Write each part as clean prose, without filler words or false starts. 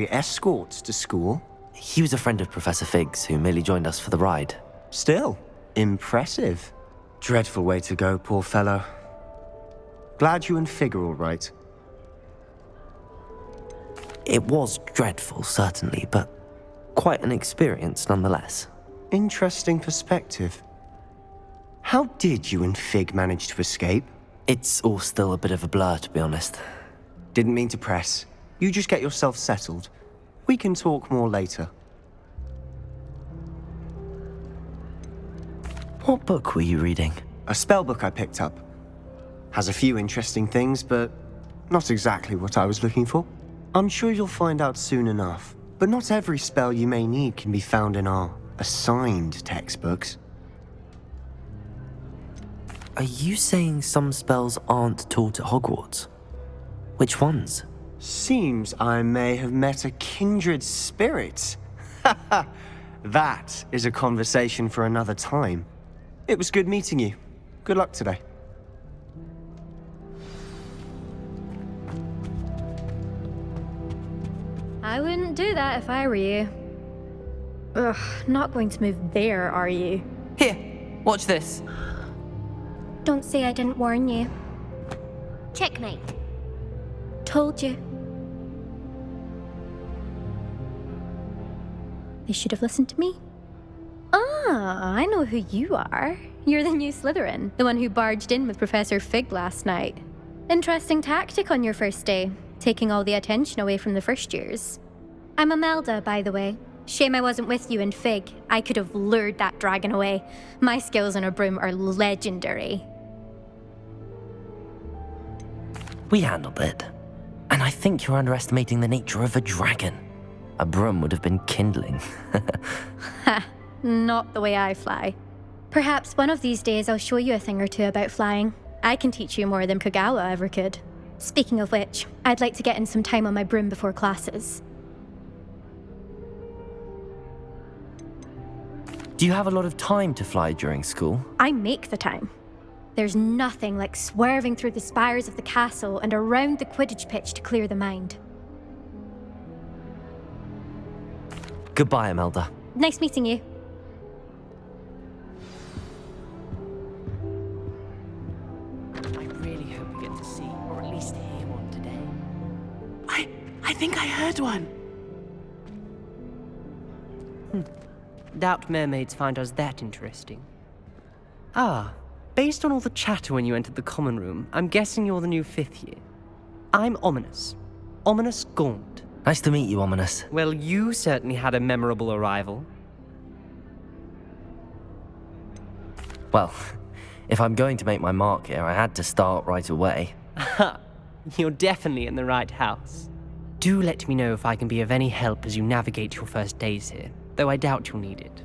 escorts to school? He was a friend of Professor Fig's who merely joined us for the ride. Still, impressive. Dreadful way to go, poor fellow. Glad you and Fig are all right. It was dreadful, certainly, but quite an experience nonetheless. Interesting perspective. How did you and Fig manage to escape? It's all still a bit of a blur, to be honest. Didn't mean to press. You just get yourself settled. We can talk more later. What book were you reading? A spell book I picked up. Has a few interesting things, but not exactly what I was looking for. I'm sure you'll find out soon enough. But not every spell you may need can be found in our assigned textbooks. Are you saying some spells aren't taught at Hogwarts? Which ones? Seems I may have met a kindred spirit. That is a conversation for another time. It was good meeting you. Good luck today. I wouldn't do that if I were you. Ugh, not going to move there, are you? Here, watch this. Don't say I didn't warn you. Checkmate. Told you. They should have listened to me. Ah, I know who you are. You're the new Slytherin, the one who barged in with Professor Fig last night. Interesting tactic on your first day, taking all the attention away from the first years. I'm Imelda, by the way. Shame I wasn't with you in Fig. I could have lured that dragon away. My skills on a broom are legendary. We handled it. And I think you're underestimating the nature of a dragon. A broom would have been kindling. Ha, not the way I fly. Perhaps one of these days I'll show you a thing or two about flying. I can teach you more than Kogawa ever could. Speaking of which, I'd like to get in some time on my broom before classes. Do you have a lot of time to fly during school? I make the time. There's nothing like swerving through the spires of the castle and around the Quidditch pitch to clear the mind. Goodbye, Imelda. Nice meeting you. I really hope we get to see, or at least hear one today. I think I heard one. Doubt mermaids find us that interesting. Ah, based on all the chatter when you entered the common room, I'm guessing you're the new 5th year. I'm Ominous. Ominous Gaunt. Nice to meet you, Ominous. Well, you certainly had a memorable arrival. Well, if I'm going to make my mark here, I had to start right away. Ha! You're definitely in the right house. Do let me know if I can be of any help as you navigate your first days here, though I doubt you'll need it.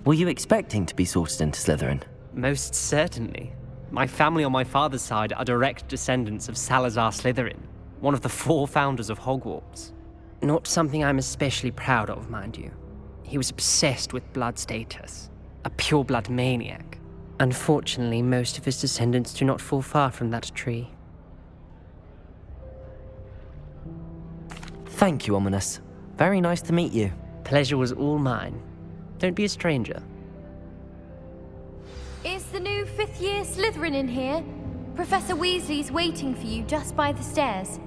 Were you expecting to be sorted into Slytherin? Most certainly. My family on my father's side are direct descendants of Salazar Slytherin, one of the 4 founders of Hogwarts. Not something I'm especially proud of, mind you. He was obsessed with blood status, a pure-blood maniac. Unfortunately, most of his descendants do not fall far from that tree. Thank you, Ominous. Very nice to meet you. Pleasure was all mine. Don't be a stranger. Is the new 5th year Slytherin in here? Professor Weasley's waiting for you just by the stairs.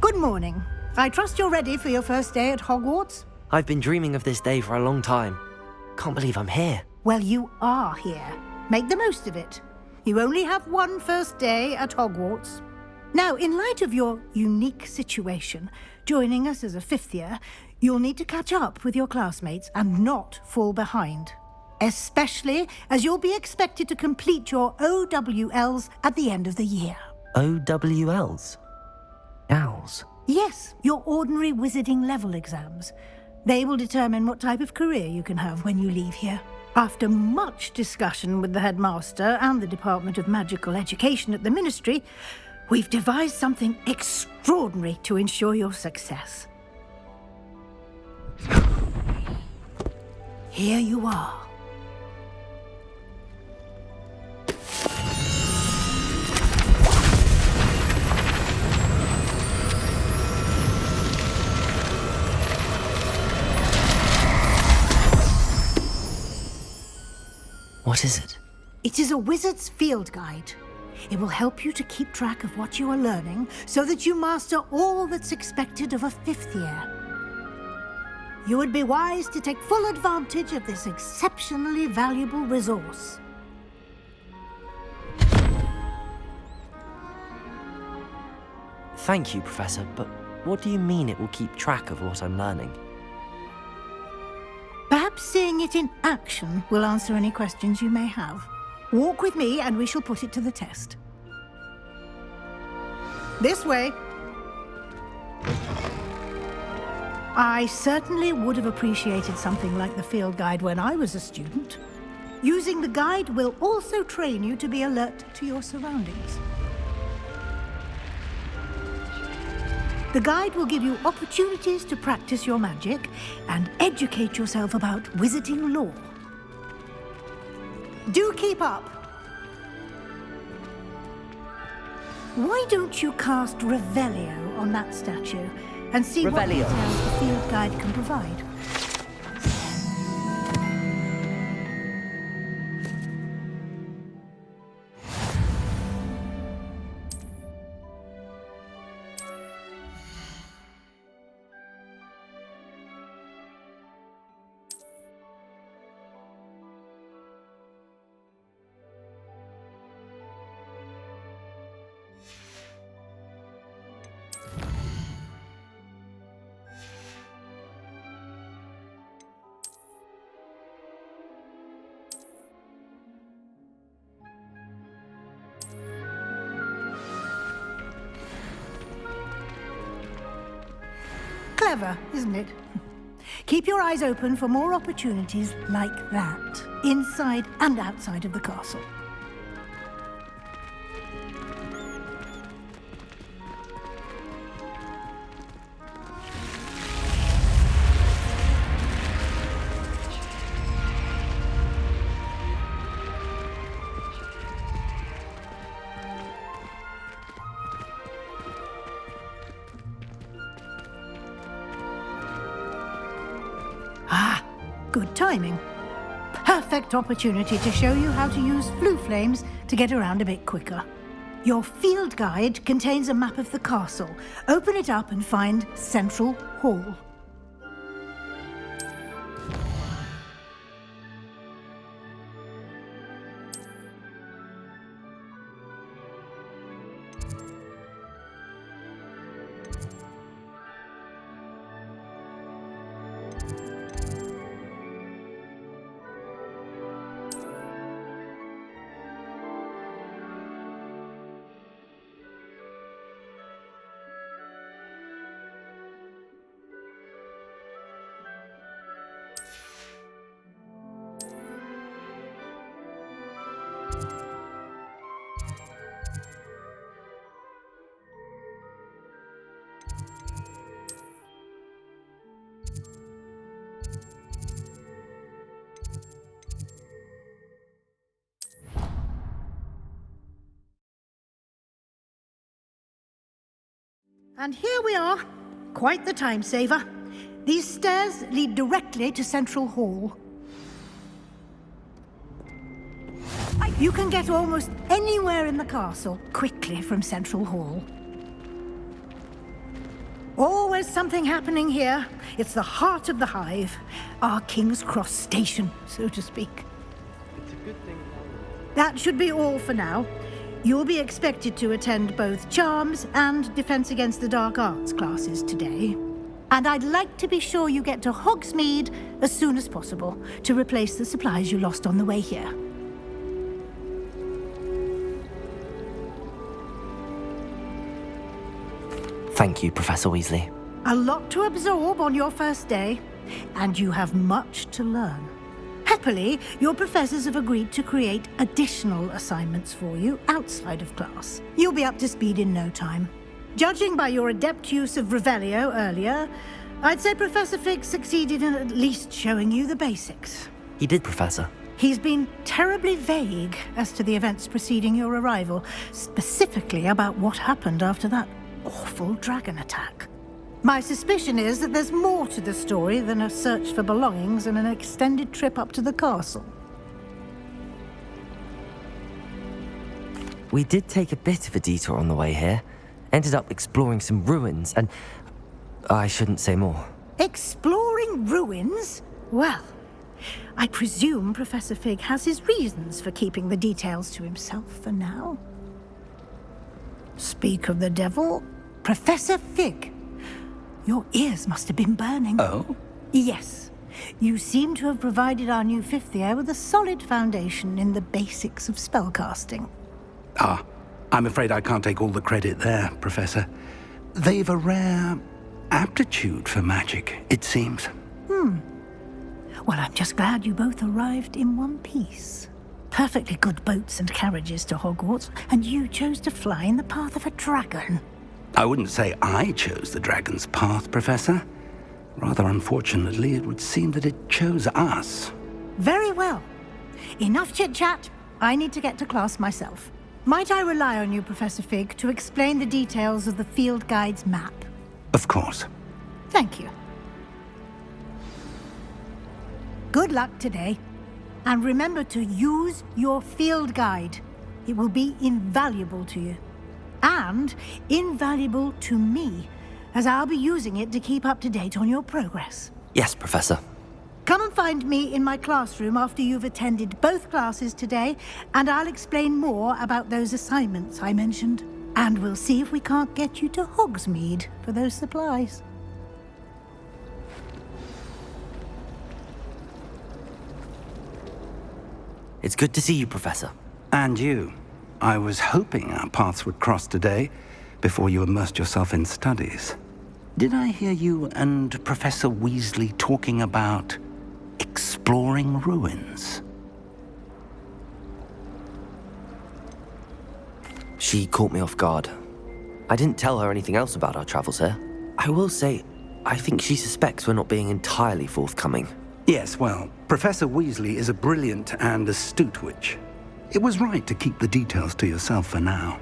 Good morning. I trust you're ready for your first day at Hogwarts? I've been dreaming of this day for a long time. Can't believe I'm here. Well, you are here. Make the most of it. You only have one first day at Hogwarts. Now, in light of your unique situation, joining us as a 5th year, you'll need to catch up with your classmates and not fall behind. Especially as you'll be expected to complete your OWLs at the end of the year. OWLs? Owls? Yes, your ordinary wizarding level exams. They will determine what type of career you can have when you leave here. After much discussion with the headmaster and the Department of Magical Education at the Ministry, we've devised something extraordinary to ensure your success. Here you are. What is it? It is a wizard's field guide. It will help you to keep track of what you are learning so that you master all that's expected of a 5th year. You would be wise to take full advantage of this exceptionally valuable resource. Thank you, Professor, but what do you mean it will keep track of what I'm learning? Perhaps seeing it in action will answer any questions you may have. Walk with me and we shall put it to the test. This way. I certainly would have appreciated something like the field guide when I was a student. Using the guide will also train you to be alert to your surroundings. The guide will give you opportunities to practice your magic and educate yourself about wizarding lore. Do keep up! Why don't you cast Revelio on that statue and see what Revelio. details the field guide can provide? Clever, isn't it? Keep your eyes open for more opportunities like that, inside and outside of the castle. Good timing. Perfect opportunity to show you how to use flue flames to get around a bit quicker. Your field guide contains a map of the castle. Open it up and find Central Hall. And here we are. Quite the time saver. These stairs lead directly to Central Hall. You can get almost anywhere in the castle quickly from Central Hall. Always something happening here. It's the heart of the hive. Our King's Cross station, so to speak. It's a good thing. That should be all for now. You'll be expected to attend both Charms and Defense Against the Dark Arts classes today. And I'd like to be sure you get to Hogsmeade as soon as possible to replace the supplies you lost on the way here. Thank you, Professor Weasley. A lot to absorb on your first day. and you have much to learn. Happily, your professors have agreed to create additional assignments for you outside of class. You'll be up to speed in no time. Judging by your adept use of Revelio earlier, I'd say Professor Fig succeeded in at least showing you the basics. He did, Professor. He's been terribly vague as to the events preceding your arrival, specifically about what happened after that awful dragon attack. My suspicion is that there's more to the story than a search for belongings and an extended trip up to the castle. We did take a bit of a detour on the way here. Ended up exploring some ruins and... I shouldn't say more. Exploring ruins? Well, I presume Professor Fig has his reasons for keeping the details to himself for now. Speak of the devil, Professor Fig. Your ears must have been burning. Oh? Yes. You seem to have provided our new fifth year with a solid foundation in the basics of spellcasting. Ah, I'm afraid I can't take all the credit there, Professor. They've a rare aptitude for magic, it seems. Well, I'm just glad you both arrived in one piece. Perfectly good boats and carriages to Hogwarts, and you chose to fly in the path of a dragon. I wouldn't say I chose the dragon's path, Professor. Rather unfortunately, it would seem that it chose us. Very well. Enough chit-chat. I need to get to class myself. Might I rely on you, Professor Fig, to explain the details of the field guide's map? Of course. Thank you. Good luck today. And remember to use your field guide. It will be invaluable to you. And invaluable to me, as I'll be using it to keep up to date on your progress. Yes, Professor. Come and find me in my classroom after you've attended both classes today, and I'll explain more about those assignments I mentioned. And we'll see if we can't get you to Hogsmeade for those supplies. It's good to see you, Professor. And you. I was hoping our paths would cross today, before you immersed yourself in studies. Did I hear you and Professor Weasley talking about exploring ruins? She caught me off guard. I didn't tell her anything else about our travels here. I will say, I think she suspects we're not being entirely forthcoming. Yes, well, Professor Weasley is a brilliant and astute witch. It was right to keep the details to yourself for now.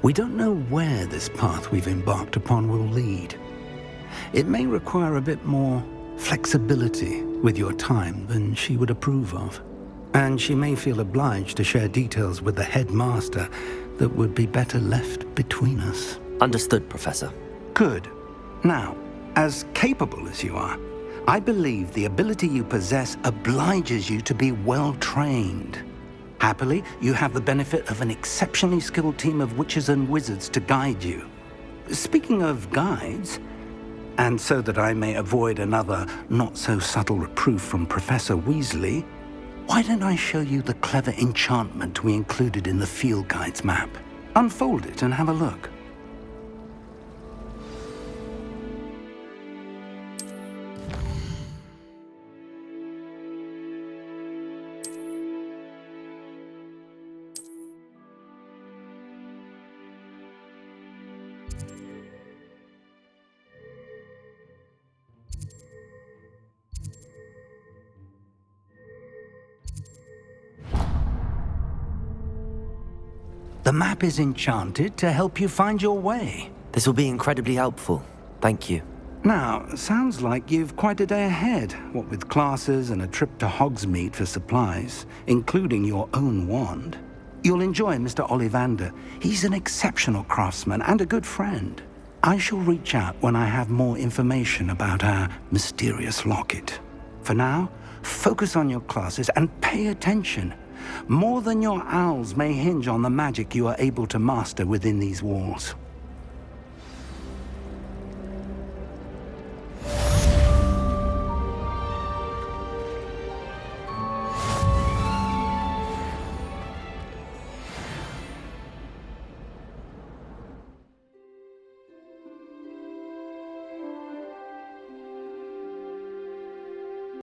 We don't know where this path we've embarked upon will lead. It may require a bit more flexibility with your time than she would approve of. And she may feel obliged to share details with the headmaster that would be better left between us. Understood, Professor. Good. Now, as capable as you are, I believe the ability you possess obliges you to be well trained. Happily, you have the benefit of an exceptionally skilled team of witches and wizards to guide you. Speaking of guides, and so that I may avoid another not-so-subtle reproof from Professor Weasley, why don't I show you the clever enchantment we included in the field guide's map? Unfold it and have a look. The map is enchanted to help you find your way. This will be incredibly helpful. Thank you. Now, sounds like you've quite a day ahead, what with classes and a trip to Hogsmeade for supplies, including your own wand. You'll enjoy Mr. Ollivander. He's an exceptional craftsman and a good friend. I shall reach out when I have more information about our mysterious locket. For now, focus on your classes and pay attention. More than your owls may hinge on the magic you are able to master within these walls.